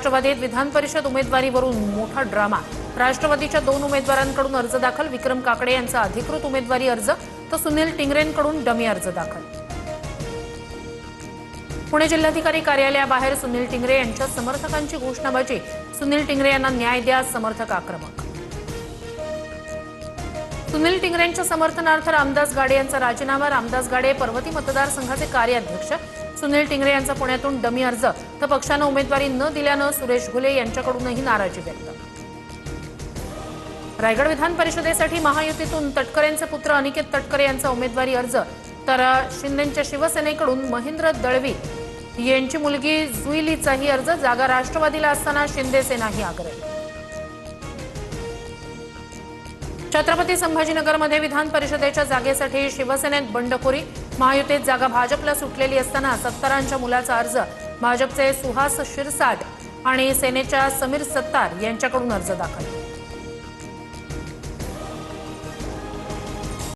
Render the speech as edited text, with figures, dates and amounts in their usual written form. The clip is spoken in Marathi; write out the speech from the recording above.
राष्ट्रवादीत विधान परिषद उमेदवारीवरून मोठा ड्रामा। राष्ट्रवादीच्या 2 उमेदवारांकडून अर्ज दाखल। विक्रम काकडे यांचा अधिकृत उमेदवारी अर्ज तर सुनील टिंगरेंकडून डमी अर्ज दाखल। पुणे जिल्हाधिकारी कार्यालयाबाहेर सुनील टिंगरे यांच्या समर्थकांची घोषणाबाजी। सुनील टिंगरे यांना न्याय द्या, समर्थक आक्रमक। सुनील टिंगरेंच्या समर्थनार्थ रामदास गाडे यांचा राजीनामा। रामदास गाडे पर्वती मतदारसंघाचे कार्याध्यक्ष। सुनील टिंगरे यांचा पुण्यातून डमी अर्ज तर पक्षानं उमेदवारी न दिल्यानं सुरेश घुले यांच्याकडूनही नाराजी व्यक्त। रायगड विधान परिषदेसाठी महायुतीतून तटकरेंचे पुत्र अनिकेत तटकरे यांचा उमेदवारी अर्ज तर शिंदेंच्या शिवसेनेकडून महेंद्र दळवी यांची मुलगी जुईलीचाही अर्ज। जागा राष्ट्रवादीला असताना शिंदे सेनाही आग्रही। छत्रपती संभाजीनगरमध्ये विधान परिषदेच्या जागेसाठी शिवसेनेत बंडखोरी। महायुतीत जागा भाजपला सुटलेली असताना सत्तारांच्या मुलाचा अर्ज भाजपचे सुहास शिरसाट आणि सेनेच्या समीर सत्तार यांच्याकडून अर्ज दाखल।